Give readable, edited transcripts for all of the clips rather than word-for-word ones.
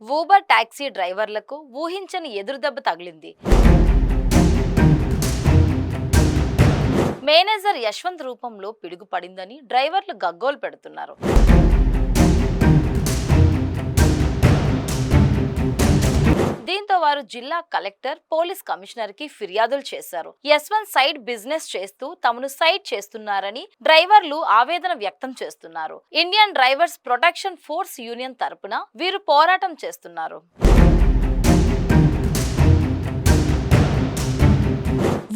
Uber taxi డ్రైవర్లకు ఊహించని ఎదురుదెబ్బ తగిలింది. మేనేజర్ యశ్వంత్ రూపంలో పిడుగు పడిందని డ్రైవర్లు గగ్గోలు పెడుతున్నారు. దీంతో వారు జిల్లా కలెక్టర్, పోలీస్ కమిషనర్ కి ఫిర్యాదులు చేశారు. యశ్వంత్ సైడ్ బిజినెస్ చేస్తూ తమను సైడ్ చేస్తున్నారని డ్రైవర్లు ఆవేదన వ్యక్తం చేస్తున్నారు. Indian drivers protection force union తరపున వీరు పోరాటం చేస్తున్నారు.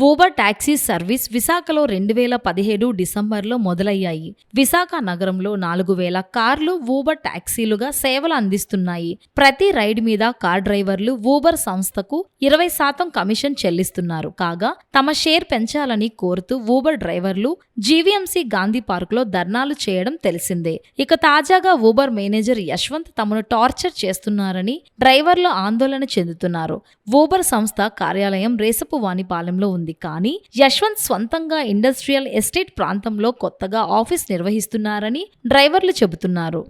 ఊబర్ టాక్సీ సర్వీస్ విశాఖలో 2017 డిసెంబర్లో మొదలయ్యాయి. విశాఖ నగరంలో 4000 కార్లు ఊబర్ టాక్సీలుగా సేవలు అందిస్తున్నాయి. ప్రతి రైడ్ మీద కార్ డ్రైవర్లు ఊబర్ సంస్థకు 20% కమిషన్ చెల్లిస్తున్నారు. కాగా తమ షేర్ పెంచాలని కోరుతూ ఊబర్ డ్రైవర్లు జీవీఎంసీ గాంధీ పార్కులో ధర్నాలు చేయడం తెలిసిందే. ఇక తాజాగా ఊబర్ మేనేజర్ యశ్వంత్ తమను టార్చర్ చేస్తున్నారని డ్రైవర్లు ఆందోళన చెందుతున్నారు. ఊబర్ సంస్థ కార్యాలయం రేసపువానిపాలెంలో ఉంది. కానీ యశ్వంత్ స్వంతంగా ఇండస్ట్రియల్ ఎస్టేట్ ప్రాంతంలో కొత్తగా ఆఫీస్ నిర్వహిస్తున్నారని డ్రైవర్లు చెబుతున్నారు.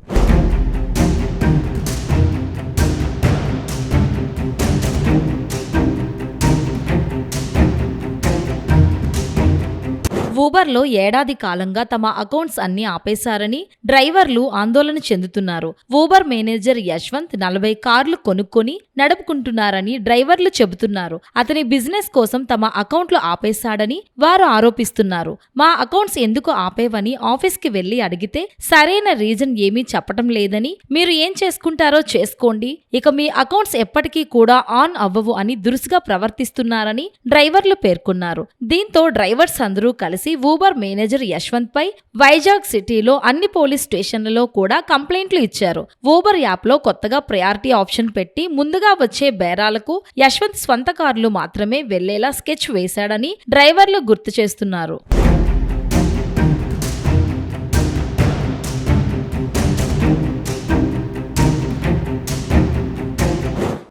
ఊబర్లో ఏడాది కాలంగా తమ అకౌంట్స్ అన్ని ఆపేశారని డ్రైవర్లు ఆందోళన చెందుతున్నారు. ఊబర్ మేనేజర్ యశ్వంత్ 40 కార్లు కొనుక్కొని నడుపుకుంటున్నారని డ్రైవర్లు చెబుతున్నారు. అతని బిజినెస్ కోసం తమ అకౌంట్లు ఆపేశాడని వారు ఆరోపిస్తున్నారు. మా అకౌంట్స్ ఎందుకు ఆపేవని ఆఫీస్కి వెళ్లి అడిగితే సరైన రీజన్ ఏమీ చెప్పటం లేదని, మీరు ఏం చేసుకుంటారో చేసుకోండి, ఇక మీ అకౌంట్స్ ఎప్పటికీ కూడా ఆన్ అవ్వవు అని దురుసుగా ప్రవర్తిస్తున్నారని డ్రైవర్లు పేర్కొన్నారు. దీంతో డ్రైవర్స్ అందరూ కలిసి ఊబర్ మేనేజర్ యశ్వంత్ పై వైజాగ్ సిటీలో అన్ని పోలీస్ స్టేషన్లలో కూడా కంప్లైంట్లు ఇచ్చారు. ఊబర్ యాప్ లో కొత్తగా ప్రయారిటీ ఆప్షన్ పెట్టి ముందుగా వచ్చే బేరాలకు యశ్వంత్ స్వంత కార్లు మాత్రమే వెళ్లేలా స్కెచ్ వేశాడని డ్రైవర్లు గుర్తు చేస్తున్నారు.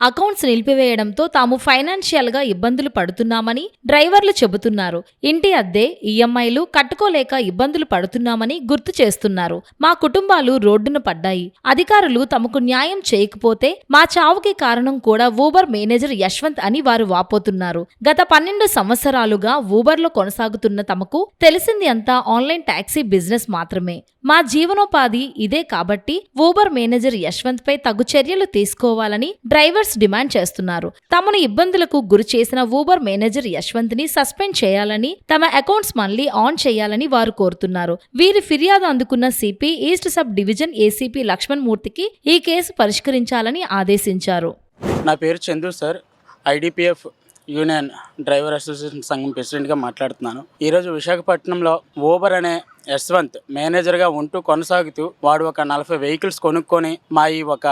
అకౌంట్స్ నిలిపివేయడంతో తాము ఫైనాన్షియల్ గా ఇబ్బందులు పడుతున్నామని డ్రైవర్లు చెబుతున్నారు. ఇంటి అద్దె, ఈఎంఐలు కట్టుకోలేక ఇబ్బందులు పడుతున్నామని గుర్తు చేస్తున్నారు. మా కుటుంబాలు రోడ్డున పడ్డాయి. అధికారులు తమకు న్యాయం చేయకపోతే మా చావుకి కారణం కూడా ఊబర్ మేనేజర్ యశ్వంత్ అని వారు వాపోతున్నారు. గత 12 సంవత్సరాలుగా ఊబర్లో కొనసాగుతున్న తమకు తెలిసింది అంతా ఆన్లైన్ టాక్సీ బిజినెస్ మాత్రమే. మా జీవనోపాధి ఇదే కాబట్టి ఊబర్ మేనేజర్ యశ్వంత్ పై తగు చర్యలు తీసుకోవాలని డ్రైవర్స్ డిమాండ్ చేస్తున్నారు. తమను ఇబ్బందులకు గురి చేసిన ఊబర్ మేనేజర్ యశ్వంత్ ని సస్పెండ్ చేయాలని, తమ అకౌంట్స్ మళ్లీ ఆన్ చేయాలని వారు కోరుతున్నారు. వీరి ఫిర్యాదు అందుకున్న CP, east sub division ACP Lakshman మూర్తికి ఈ కేసు పరిష్కరించాలని ఆదేశించారు. నా పేరు Chandu sir. IDPF union driver association సంఘం ప్రెసిడెంట్గా మాట్లాడుతున్నాను. ఈరోజు విశాఖపట్నంలో ఊబర్ అనే యశ్వంత్ మేనేజర్గా ఉంటూ కొనసాగుతూ వాడు ఒక 40 వెహికల్స్ కొనుక్కొని మా ఈ ఒక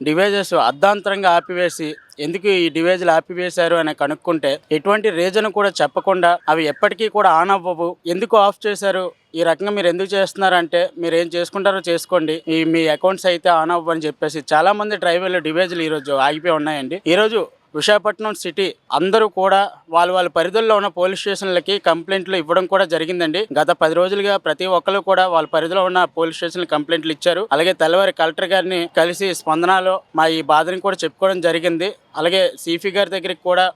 డివైజెస్ అర్ధాంతరంగా ఆపివేసి, ఎందుకు ఈ డివైజులు ఆపివేశారు అని కనుక్కుంటే ఎటువంటి రీజన్ కూడా చెప్పకుండా అవి ఎప్పటికీ కూడా ఆన్ అవ్వవు, ఎందుకు ఆఫ్ చేశారు, ఈ రకంగా మీరు ఎందుకు చేస్తున్నారంటే మీరు ఏం చేసుకుంటారో చేసుకోండి, మీ అకౌంట్స్ అయితే ఆన్ అవ్వవు అని చెప్పేసి చాలా మంది డ్రైవర్లు డివైజులు ఈరోజు ఆగిపోయి ఉన్నాయండి. ఈరోజు విశాఖపట్నం సిటీ అందరూ కూడా వాళ్ళ పరిధుల్లో ఉన్న పోలీస్ స్టేషన్లకి కంప్లైంట్లు ఇవ్వడం కూడా జరిగిందండి. గత 10 రోజులుగా ప్రతి ఒక్కరు కూడా వాళ్ళ పరిధిలో ఉన్న పోలీస్ స్టేషన్ కంప్లైంట్లు ఇచ్చారు. అలాగే తెల్లవారి కలెక్టర్ గారిని కలిసి స్పందనలో మా ఈ బాధని కూడా చెప్పుకోవడం జరిగింది. అలాగే సిపి గారి దగ్గరికి కూడా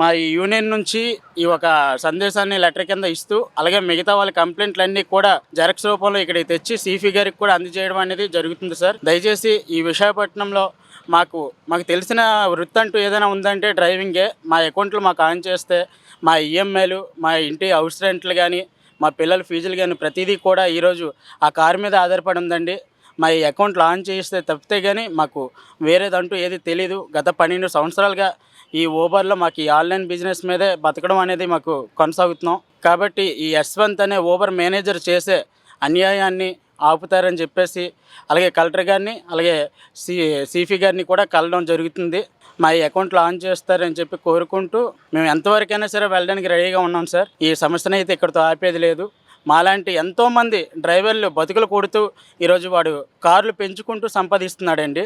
మా ఈ యూనియన్ నుంచి ఈ ఒక సందేశాన్ని లెటర్ కింద ఇస్తూ, అలాగే మిగతా వాళ్ళ కంప్లైంట్లన్నీ కూడా జెరాక్స్ రూపంలో ఇక్కడికి తెచ్చి సిపి గారికి కూడా అందజేయడం అనేది జరుగుతుంది సార్. దయచేసి ఈ విశాఖపట్నంలో మాకు తెలిసిన వృత్తి అంటూ ఏదైనా ఉందంటే డ్రైవింగే. మా అకౌంట్లు మాకు ఆన్ చేస్తే మా ఈఎంఐలు, మా ఇంటి హౌస్ రెంట్లు కానీ, మా పిల్లల ఫీజులు కానీ ప్రతిదీ కూడా ఈరోజు ఆ కారు మీద ఆధారపడి ఉందండి. మా ఈ అకౌంట్లు ఆన్ చేస్తే తప్పితే కానీ మాకు వేరేదంటూ ఏది తెలీదు. గత 12 సంవత్సరాలుగా ఈ ఊబర్లో మాకు ఈ ఆన్లైన్ బిజినెస్ మీదే బతకడం అనేది మాకు కొనసాగుతున్నాం. కాబట్టి ఈ యశ్వంత్ అనే ఊబర్ మేనేజర్ చేసే అన్యాయాన్ని ఆపుతారని చెప్పేసి అలాగే కలెక్టర్ గారిని, అలాగే సిపి గారిని కూడా కలవడం జరుగుతుంది. మా ఈ అకౌంట్లో ఆన్ చేస్తారని చెప్పి కోరుకుంటూ మేము ఎంతవరకైనా సరే వెళ్ళడానికి రెడీగా ఉన్నాం సార్. ఈ సమస్యను అయితే ఇక్కడితో ఆపేది లేదు. మాలాంటి ఎంతోమంది డ్రైవర్లు బతుకులు కొడుతూ ఈరోజు వాడు కార్లు పెంచుకుంటూ సంపాదిస్తున్నాడండి.